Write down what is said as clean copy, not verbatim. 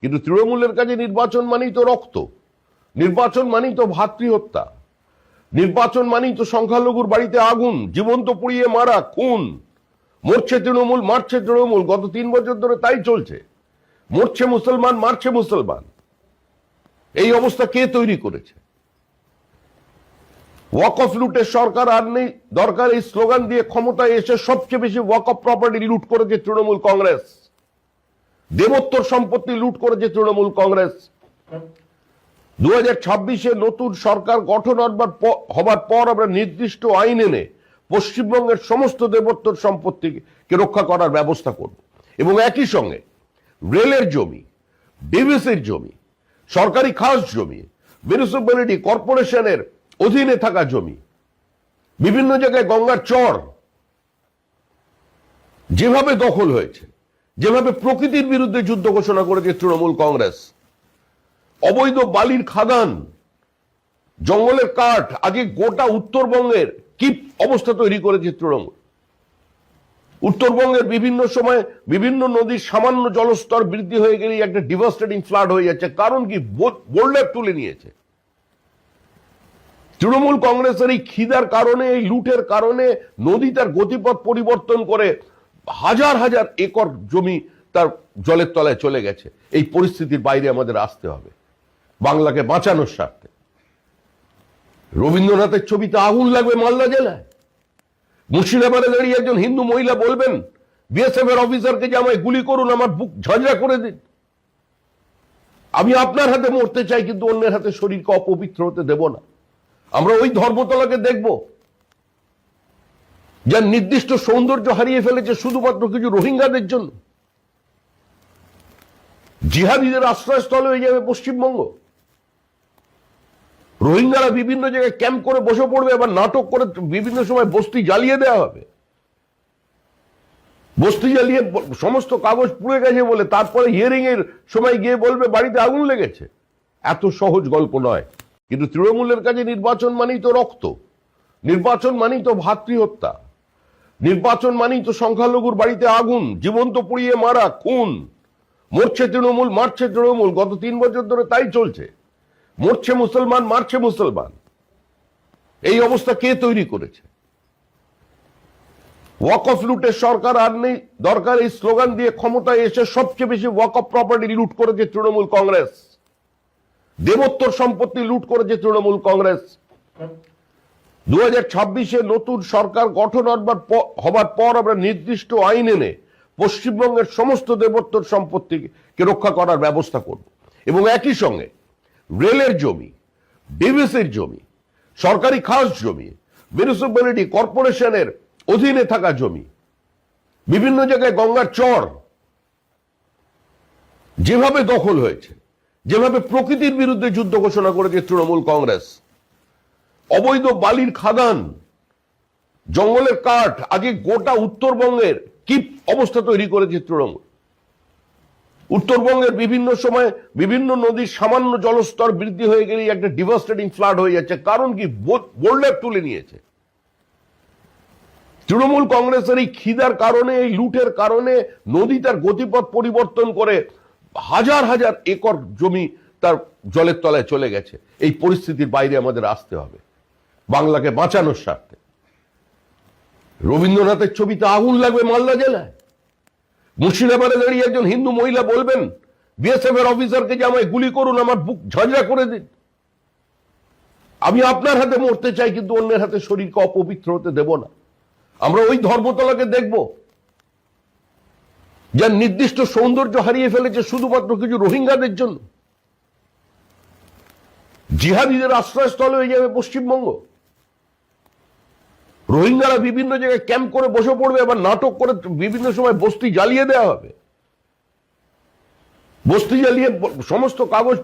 কিন্তু তৃণমূলের কাছে নির্বাচন মানেই তো রক্ত, নির্বাচন মানেই তো ভাতৃহত্যা, নির্বাচন মানেই তো সংখ্যালঘুর বাড়িতে আগুন, জীবন্ত পুড়িয়ে মারা, খুন। মরছে তৃণমূল, মারছে তৃণমূল, গত 3 বছর ধরে তাই চলছে। মরছে মুসলমান, মারছে মুসলমান। এই অবস্থা কে তৈরি করেছে? ওয়াকফ লুটের সরকার আর নেই দরকার, এই স্লোগান দিয়ে ক্ষমতায় এসে সবচেয়ে বেশি ওয়াকফ প্রপার্টি লুট করেছে তৃণমূল কংগ্রেস। দেবোত্তর সম্পত্তি লুট করেছে তৃণমূল কংগ্রেস। 2026-এ নতুন সরকার গঠন হবার পর আমরা নির্দিষ্ট আইন এনে পশ্চিমবঙ্গের সমস্ত দেবোত্তর সম্পত্তিকে রক্ষা করার ব্যবস্থা করব। এবং একই সঙ্গে রেলের জমি, ডিভিসির জমি, সরকারি খাস জমি, মিউনিসিপ্যালিটি কর্পোরেশনের অধীনে থাকা জমি, বিভিন্ন জায়গায় গঙ্গার চর যেভাবে দখল হয়েছে, যেভাবে প্রকৃতির বিরুদ্ধে যুদ্ধ ঘোষণা করেছে তৃণমূল কংগ্রেস, অবৈধ বালির খাদান, জঙ্গলের কাঠ, আগে গোটা উত্তরবঙ্গের কি অবস্থা তৈরি করেছে তৃণমূল। উত্তরবঙ্গের বিভিন্ন সময় বিভিন্ন নদীর সামান্য জলস্তর বৃদ্ধি হয়ে গেলেই একটা ডিভাস্টেটিং ফ্লাড হয়ে যাচ্ছে। কারণ কি? বোল্ডার তুলে নিয়েছে। তৃণমূল কংগ্রেসের এই খিদার কারণে, এই লুটের কারণে নদী তার গতিপথ পরিবর্তন করে হাজার হাজার একর জমি তার জলের তলায় চলে গেছে। এই পরিস্থিতির বাইরে আমাদের আসতে হবে বাংলাকে বাঁচানোর স্বার্থে। রবীন্দ্রনাথের ছবিতে আগুন লাগবে মালদা জেলায়। মুর্শিদাবাদে দাঁড়িয়ে একজন হিন্দু মহিলা বলবেন বিএসএফ এর অফিসারকে যে আমায় গুলি করুন, আমার বুক ঝাঁঝরা করে দিন। আমি আপনার হাতে মরতে চাই, কিন্তু অন্যের হাতে শরীরকে অপবিত্র হতে দেব না। আমরা ওই ধর্মতলাকে দেখব যার নির্দিষ্ট সৌন্দর্য হারিয়ে ফেলেছে শুধুমাত্র কিছু রোহিঙ্গাদের জন্য। জিহাদিদের আশ্রয়স্থল হয়ে যাবে পশ্চিমবঙ্গ। রোহিঙ্গারা বিভিন্ন জায়গায় ক্যাম্প করে বসে পড়বে, আবার নাটক করে বিভিন্ন সময় বস্তি জ্বালিয়ে দেওয়া হবে। বস্তি জ্বালিয়ে সমস্ত কাগজ পুড়ে গেছে বলে তারপরে হিয়ারিং এর সময় গিয়ে বলবে বাড়িতে আগুন লেগেছে। এত সহজ গল্প নয়। কিন্তু তৃণমূলের কাছে নির্বাচন মানেই তো রক্ত, নির্বাচন মানেই তো ভাতৃহত্যা, নির্বাচন মানেই তো সংখ্যালঘুর বাড়িতে আগুন, জীবন্ত পুড়িয়ে মারা, খুন। মরছে তৃণমূল, মারছে তৃণমূল, গত 3 বছর ধরে তাই চলছে। মরছে মুসলমান, মারছে মুসলমান। এই অবস্থা কে তৈরি করেছে? ওয়াকফ লুটের সরকার আর নেই দরকার, এই স্লোগান দিয়ে ক্ষমতায় এসে সবচেয়ে বেশি ওয়াকফ প্রপার্টি লুট করেছে তৃণমূল কংগ্রেস। দেবোত্তর সম্পত্তি লুট করেছে তৃণমূল কংগ্রেস। 2026-এ নতুন সরকার গঠন হবার পর আমরা নির্দিষ্ট আইন এনে পশ্চিমবঙ্গের সমস্ত দেবোত্তর সম্পত্তিকে রক্ষা করার ব্যবস্থা করব। এবং একই সঙ্গে রেলের জমি, ডিভিসির জমি, সরকারি খাস জমি, মিউনিসিপ্যালিটি কর্পোরেশনের অধীনে থাকা জমি, বিভিন্ন জায়গায় গঙ্গার চর যেভাবে দখল হয়েছে, যেভাবে প্রকৃতির বিরুদ্ধে যুদ্ধ ঘোষণা করেছে তৃণমূল কংগ্রেস, অবৈধ বালির খাদান, জঙ্গলের কাঠ, আগে গোটা উত্তরবঙ্গের কি অবস্থা তৈরি করেছে তৃণমূল। উত্তরবঙ্গের বিভিন্ন সময় বিভিন্ন নদীর সামান্য জলস্তর বৃদ্ধি হয়ে গেলেই একটা ডিভাস্টেটিং ফ্লাড হয়ে যাচ্ছে। কারণ কি? বোল্ডার তুলে নিয়েছে। তৃণমূল কংগ্রেসের এই খিদার কারণে, এই লুটের কারণে নদী তার গতিপথ পরিবর্তন করে হাজার হাজার একর জমি তার জলের তলায় চলে গেছে। এই পরিস্থিতির বাইরে আমাদের আসতে হবে বাংলাকে বাঁচানোর স্বার্থে। রবীন্দ্রনাথের ছবিতে আগুন লাগবে মালদা জেলায়। মুর্শিদাবাদে দাঁড়িয়ে একজন হিন্দু মহিলা বলবেন বিএসএফ এর অফিসারকে যে আমায় গুলি করুন, আমার বুক ঝাঁঝরা করে দিন। আমি আপনার হাতে মরতে চাই, কিন্তু অন্যের হাতে শরীরকে অপবিত্র হতে দেব না। আমরা ওই ধর্মতলাকে দেখব যার নির্দিষ্ট সৌন্দর্য হারিয়ে ফেলেছে শুধুমাত্র কিছু রোহিঙ্গাদের জন্য। জিহাদিদের আশ্রয়স্থল হয়ে যাবে পশ্চিমবঙ্গ। রোহিঙ্গারা বিভিন্ন জায়গায় ক্যাম্প করে বসে পড়বে, আবার নাটক করে বিভিন্ন সময় বস্তি জ্বালিয়ে দেওয়া হবে। বস্তি জ্বালিয়ে সমস্ত কাগজ